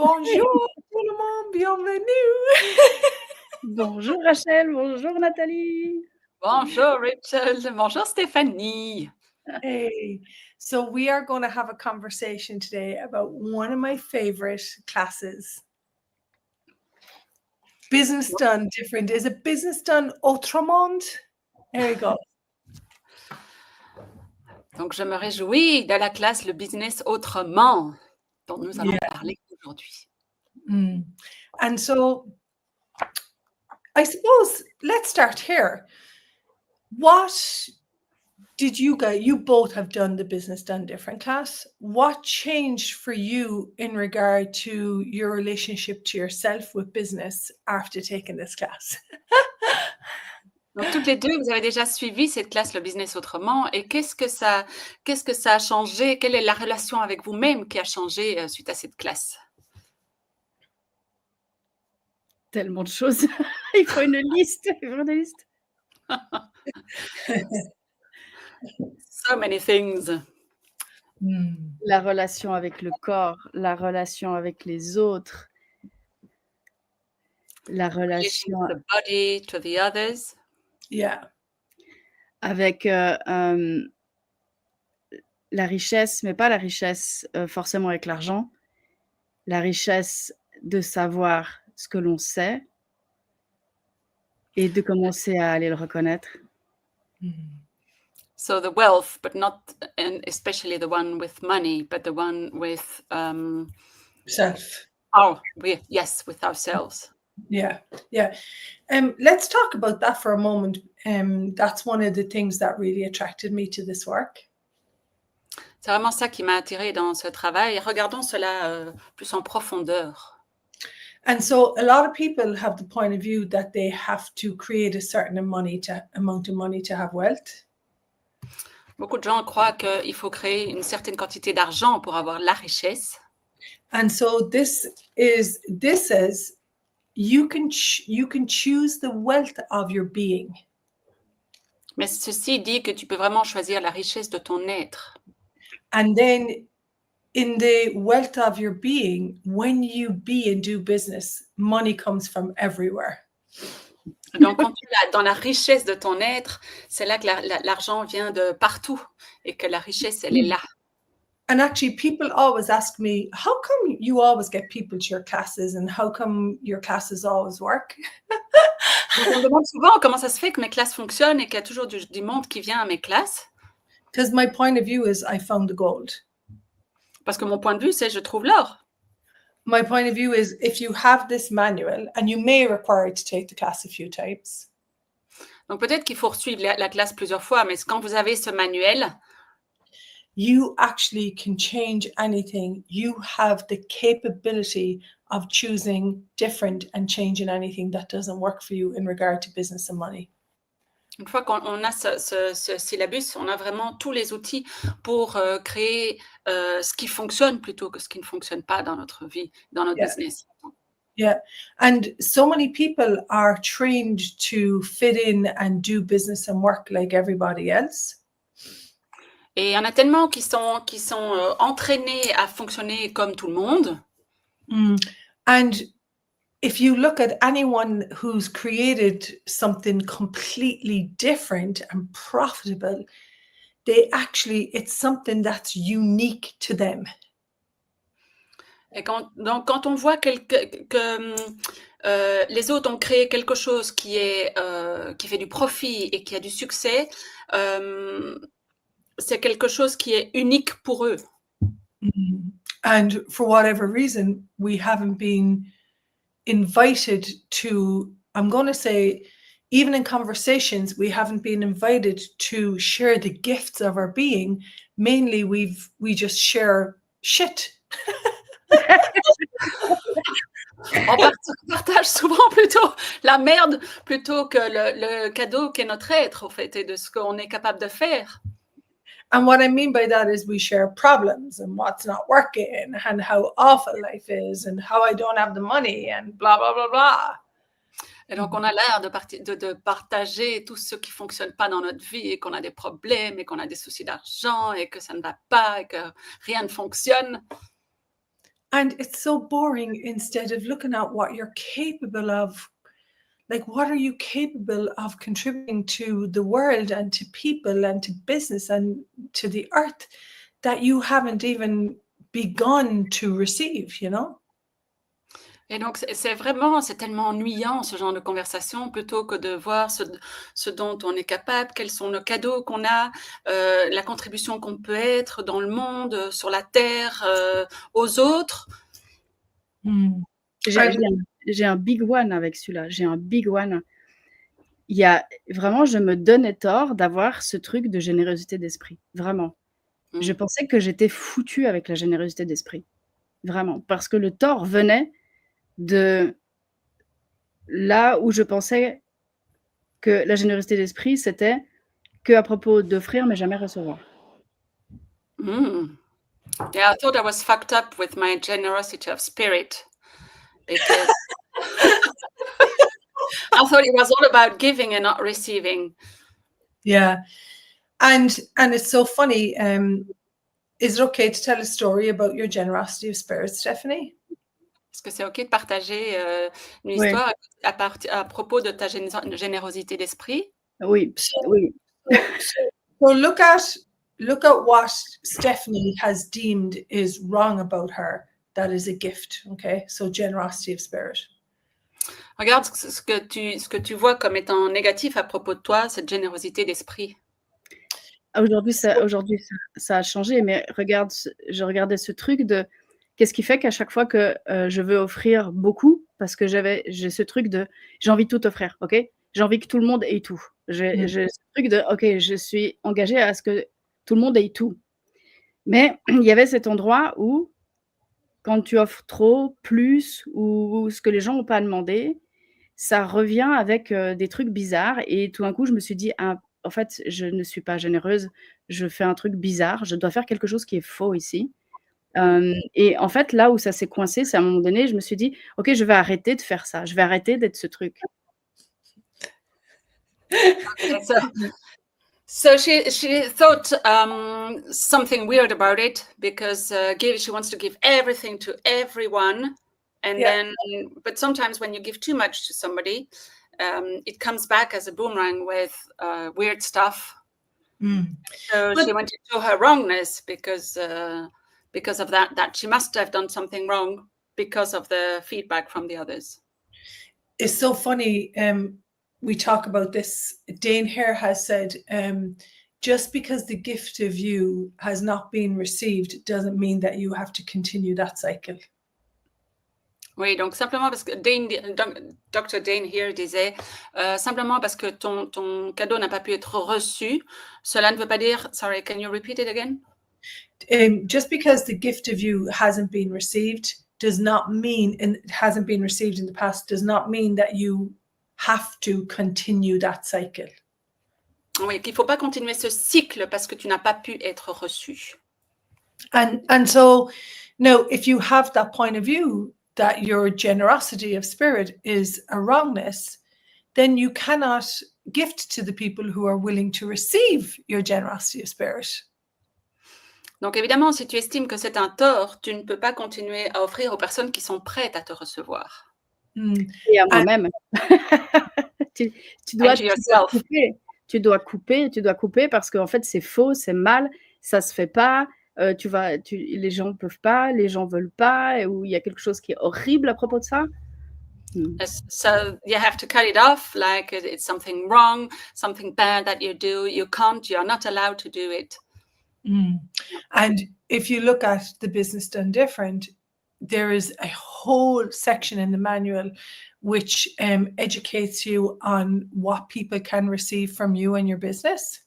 Bonjour tout le monde, bienvenue. Bonjour Rachel, bonjour Nathalie. Bonjour Rachel, bonjour Stéphanie. Hey, so we are going to have a conversation today about one of my favorite classes. Business done different. Is it business done autrement? There you go. Donc je me réjouis de la classe Le business autrement dont nous allons parler aujourd'hui. And so I suppose let's start here. What did you both have done the business done different class? What changed for you in regard to your relationship to yourself with business after taking this class? Donc toutes les deux, vous avez déjà suivi cette classe Le business autrement et qu'est-ce que ça a changé? Quelle est la relation avec vous-même qui a changé suite à cette classe? Tellement de choses. Il faut une liste. So many things. La relation avec le corps, la relation avec les autres, la relation The body to the others. Yeah. avec la richesse, mais pas la richesse forcément avec l'argent, la richesse de savoir ce que l'on sait et de commencer à aller le reconnaître. So the wealth, but not, and especially the one with money, but the one with Self. Yes, with ourselves. Yeah. Let's talk about that for a moment. That's one of the things that really attracted me to this work. C'est vraiment ça qui m'a attirée dans ce travail. Regardons cela plus en profondeur. And so a lot of people have the point of view that they have to create a certain amount of money to have wealth. Beaucoup de gens croient qu'il faut créer une certaine quantité d'argent pour avoir la richesse. And so this says you can choose the wealth of your being. Mais ceci dit que tu peux vraiment choisir la richesse de ton être. And then in the wealth of your being, when you be and do business, money comes from everywhere. Donc, quand tu es dans la richesse de ton être, c'est là que l'argent vient de partout et que la richesse, elle est là. And actually, people always ask me, how come you always get people to your classes and how come your classes always work? On me demande souvent comment ça se fait que mes classes fonctionnent et qu'il y a toujours du monde qui vient à mes classes. Because my point of view is I found the gold. Parce que mon point de vue, c'est je trouve l'or. My point of view is if you have this manual, and you may require to take the class a few times. Donc peut-être qu'il faut suivre la classe plusieurs fois, mais quand vous avez ce manuel, you actually can change anything. You have the capability of choosing different and changing anything that doesn't work for you in regard to business and money. Une fois qu'on a ce syllabus, on a vraiment tous les outils pour créer ce qui fonctionne plutôt que ce qui ne fonctionne pas dans notre vie, dans notre business. Yeah. And so many people are trained to fit in and do business and work like everybody else. Et il y en a tellement qui sont entraînés à fonctionner comme tout le monde. And if you look at anyone who's created something completely different and profitable, it's something that's unique to them. Et donc, quand on voit que les autres ont créé quelque chose qui fait du profit et qui a du succès, c'est quelque chose qui est unique pour eux. And for whatever reason, we haven't been invited to, I'm going to say, even in conversations, we haven't been invited to share the gifts of our being. Mainly, we just share shit. On partage souvent plutôt la merde plutôt que le cadeau qu'est notre être, en fait, et de ce qu'on est capable de faire. And what I mean by that is we share problems and what's not working and how awful life is and how I don't have the money and blah, blah, blah, blah. Et donc, on a l'air de partager tout ce qui ne fonctionne pas dans notre vie et qu'on a des problèmes et qu'on a des soucis d'argent et que ça ne va pas et que rien ne fonctionne. And it's so boring instead of looking at what you're capable of. Like, what are you capable of contributing to the world and to people and to business and to the earth that you haven't even begun to receive, you know? Et donc, c'est tellement ennuyant ce genre de conversation plutôt que de voir ce dont on est capable, quels sont nos cadeaux qu'on a, la contribution qu'on peut être dans le monde, sur la terre, aux autres. J'ai un big one avec celui-là. J'ai un big one. Il y a vraiment, je me donnais tort d'avoir ce truc de générosité d'esprit. Vraiment. Je pensais que j'étais foutue avec la générosité d'esprit. Vraiment. Parce que le tort venait de là où je pensais que la générosité d'esprit, c'était qu'à propos d'offrir, mais jamais recevoir. Yeah, I thought I was fucked up with my generosity of spirit because I thought it was all about giving and not receiving. Yeah. And it's so funny. Is it okay to tell a story about your generosity of spirit, Stephanie? Est-ce que c'est OK de partager une histoire à propos de ta générosité d'esprit? Oui, oui. So look at what Stephanie has deemed is wrong about her. That is a gift. Okay, so generosity of spirit. Regarde ce que tu vois comme étant négatif à propos de toi, cette générosité d'esprit. Aujourd'hui, ça a changé, mais regarde, je regardais ce truc de qu'est-ce qui fait qu'à chaque fois que je veux offrir beaucoup, parce que j'ai ce truc de j'ai envie de tout offrir, ok? J'ai envie que tout le monde ait tout. J'ai ce truc de ok, je suis engagée à ce que tout le monde ait tout. Mais il y avait cet endroit où, quand tu offres trop, plus, ou ce que les gens n'ont pas demandé, ça revient avec des trucs bizarres. Et tout d'un coup, je me suis dit, ah, en fait, je ne suis pas généreuse, je fais un truc bizarre, je dois faire quelque chose qui est faux ici. Et en fait, là où ça s'est coincé, c'est à un moment donné, je me suis dit, ok, je vais arrêter de faire ça, je vais arrêter d'être ce truc. So she thought something weird about it because she wants to give everything to everyone, and then but sometimes when you give too much to somebody, it comes back as a boomerang with weird stuff. So she went into her wrongness because of that she must have done something wrong because of the feedback from the others. It's so funny. We talk about this. Dane Hare has said, just because the gift of you has not been received doesn't mean that you have to continue that cycle. Oui, donc simplement parce que Dr. Dane Hare disait, simplement parce que ton cadeau n'a pas pu être reçu, cela ne veut pas dire, sorry, can you repeat it again? Just because the gift of you hasn't been received does not mean, and it hasn't been received in the past, does not mean that you have to continue that cycle. Oui, qu'il ne faut pas continuer ce cycle parce que tu n'as pas pu être reçu. And so now, if you have that point of view that your generosity of spirit is a wrongness, then you cannot gift to the people who are willing to receive your generosity of spirit. Donc évidemment, si tu estimes que c'est un tort, tu ne peux pas continuer à offrir aux personnes qui sont prêtes à te recevoir. Et à moi-même. tu dois couper parce qu'en fait, c'est faux, c'est mal, ça se fait pas. Les gens ne peuvent pas, les gens veulent pas, ou il y a quelque chose qui est horrible à propos de ça. So you have to cut it off, like it's something wrong, something bad that you do. You can't, you are not allowed to do it. And if you look at the Business Done Different, there is a whole section in the manual which educates you on what people can receive from you and your business.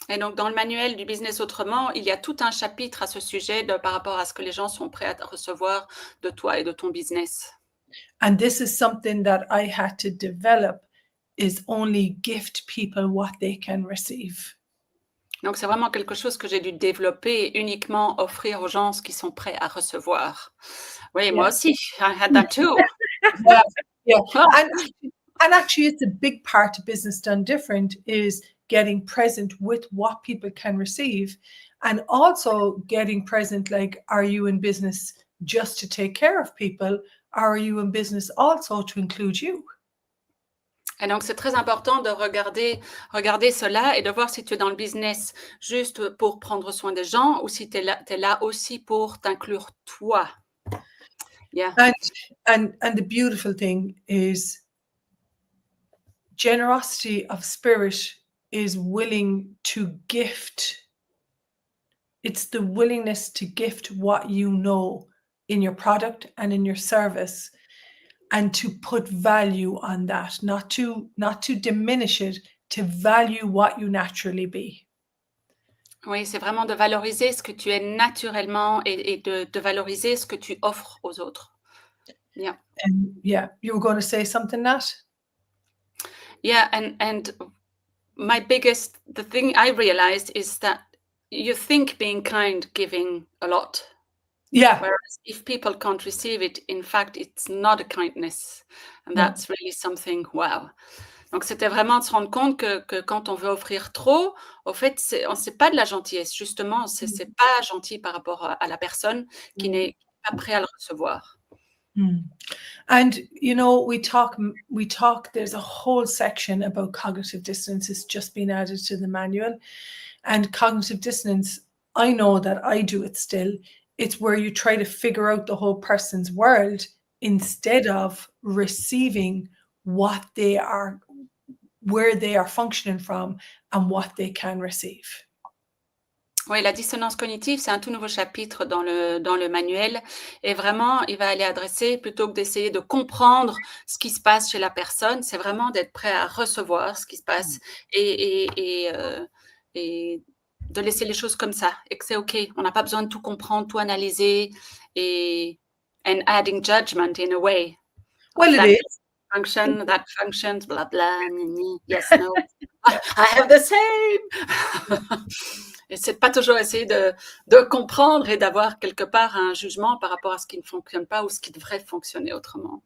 Et donc, dans le manuel du Business Autrement, il y a tout un chapitre à ce sujet par rapport à ce que les gens sont prêts à recevoir de toi et de ton business. And this is something that I had to develop, is only gift people what they can receive. Donc, c'est vraiment quelque chose que j'ai dû développer et uniquement offrir aux gens ce qu'ils sont prêts à recevoir. Oui, moi aussi, I had that too. And actually, it's a big part of Business Done Different is getting present with what people can receive, and also getting present, like, are you in business just to take care of people, or are you in business also to include you? Et donc, c'est très important de regarder cela et de voir si tu es dans le business juste pour prendre soin des gens ou si tu es là aussi pour t'inclure toi. Yeah. And the beautiful thing is generosity of spirit is willing to gift. It's the willingness to gift what you know in your product and in your service, and to put value on that, not to diminish it, to value what you naturally be. Oui, c'est vraiment de valoriser ce que tu es naturellement et de valoriser ce que tu offres aux autres. Yeah. And yeah, you were going to say something, Nat? Yeah, and the thing I realized is that you think being kind, giving a lot. Yeah. Whereas if people can't receive it, in fact, it's not a kindness. And No. that's really something, wow. Donc, c'était vraiment de se rendre compte que quand on veut offrir trop, au fait, c'est pas de la gentillesse. Justement, c'est pas gentil par rapport à la personne qui n'est pas prête à le recevoir. And you know, we talk, there's a whole section about cognitive dissonance. It's just been added to the manual. And cognitive dissonance, I know that I do it still. It's where you try to figure out the whole person's world instead of receiving what they are, where they are functioning from, and what they can receive. Oui, la dissonance cognitive, c'est un tout nouveau chapitre dans le manuel. Et vraiment, il va aller adresser, plutôt que d'essayer de comprendre ce qui se passe chez la personne, c'est vraiment d'être prêt à recevoir ce qui se passe et de laisser les choses comme ça. Et que c'est OK. On n'a pas besoin de tout comprendre, tout analyser and adding judgment in a way. Well, it is. Function, that functions, blah, blah, yes, no. I have the same. Et c'est pas toujours essayer de comprendre et d'avoir quelque part un jugement par rapport à ce qui ne fonctionne pas ou ce qui devrait fonctionner autrement.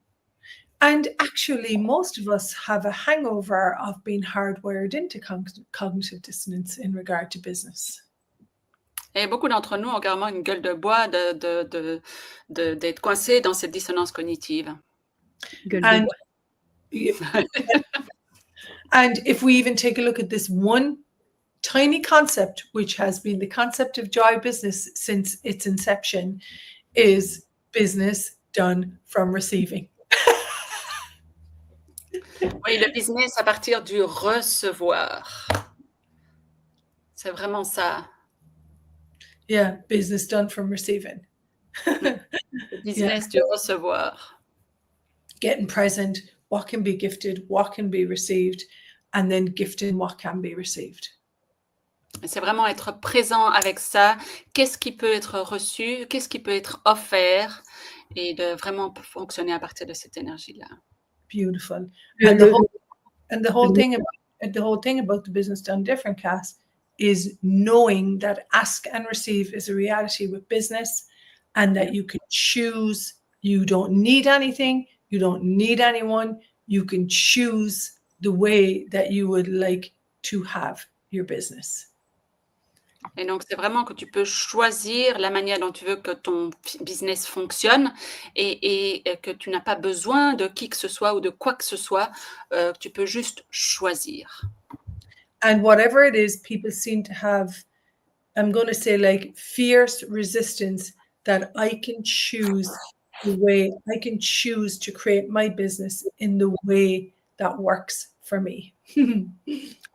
And actually, most of us have a hangover of being hardwired into cognitive dissonance in regard to business. Et beaucoup d'entre nous ont carrément une gueule de bois d'être coincés dans cette dissonance cognitive. And if we even take a look at this one tiny concept, which has been the concept of Joy Business since its inception, is business done from receiving. Oui, le business à partir du recevoir. C'est vraiment ça. Yeah, business done from receiving. Le business du recevoir. Getting present, what can be gifted, what can be received, and then gifting what can be received. C'est vraiment être présent avec ça. Qu'est-ce qui peut être reçu? Qu'est-ce qui peut être offert? Et de vraiment fonctionner à partir de cette énergie-là. Beautiful. And the whole thing about the business done different class is knowing that ask and receive is a reality with business, and that you can choose. You don't need anything. You don't need anyone. You can choose the way that you would like to have your business. Et donc, c'est vraiment que tu peux choisir la manière dont tu veux que ton business fonctionne et que tu n'as pas besoin de qui que ce soit ou de quoi que ce soit. Tu peux juste choisir. And whatever it is, people seem to have, I'm going to say, like fierce resistance that I can choose the way, I can choose to create my business in the way that works for me.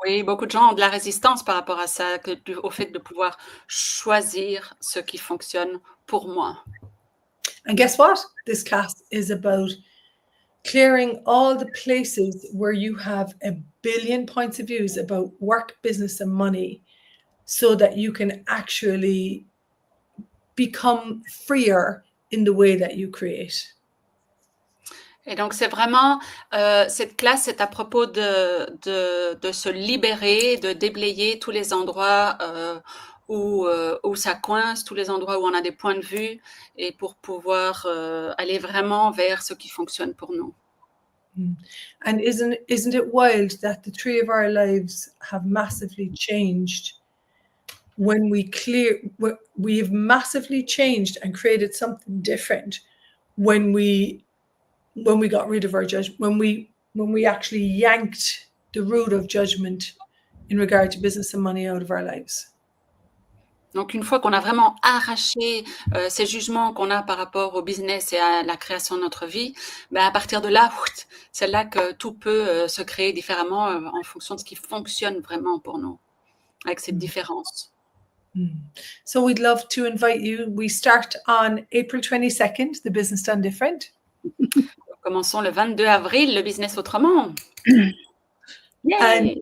Oui, beaucoup de gens ont de la résistance par rapport à ça, au fait de pouvoir choisir ce qui fonctionne pour moi. And guess what? This class is about clearing all the places where you have a billion points of views about work, business, and money, so that you can actually become freer in the way that you create. Et donc, c'est vraiment, cette classe, c'est à propos de se libérer, de déblayer tous les endroits où ça coince, tous les endroits où on a des points de vue, et pour pouvoir aller vraiment vers ce qui fonctionne pour nous. And isn't it wild that the three of our lives have massively changed when we've massively changed and created something different when we got rid of our judgment, when we actually yanked the root of judgment in regard to business and money out of our lives. Donc, une fois qu'on a vraiment arraché ces jugements qu'on a par rapport au business et à la création de notre vie, ben à partir de là, c'est là que tout peut se créer différemment en fonction de ce qui fonctionne vraiment pour nous, avec cette différence. So we'd love to invite you. We start on April 22nd, the Business Done Different. Commençons le 22 avril, le business autrement. And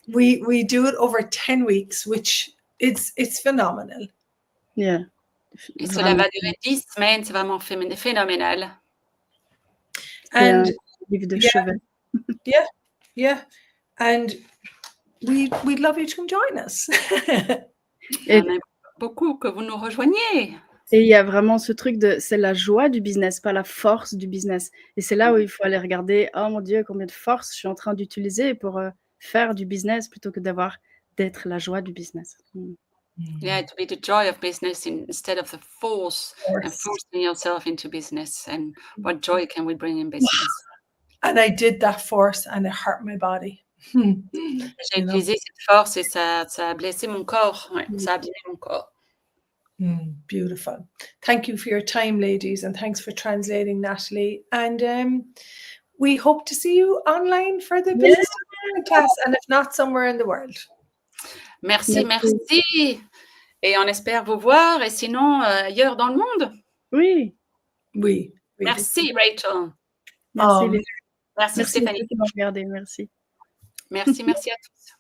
we do it over 10 weeks, which it's phenomenal. Yeah. Et cela va durer 10 semaines, c'est vraiment phénoménal. And livre de yeah. chevet. Yeah. And we'd love you to come join us. Et- On aime beaucoup que vous nous rejoigniez. Et il y a vraiment ce truc de, c'est la joie du business, pas la force du business. Et c'est là où il faut aller regarder, oh mon Dieu, combien de force je suis en train d'utiliser pour faire du business plutôt que d'être la joie du business. Yeah, to be the joy of business instead of the force and forcing yourself into business. And what joy can we bring in business? And I did that force and it hurt my body. J'ai utilisé cette force et ça a blessé mon corps. Ouais, ça a abîmé mon corps. Beautiful. Thank you for your time, ladies, and thanks for translating, Natalie. And we hope to see you online for the business class, and if not, somewhere in the world. Merci. Et on espère vous voir, et sinon ailleurs dans le monde. Oui. Merci, Rachel. Merci, Merci, Stéphanie. de m'avoir regardé. Merci. Merci à tous.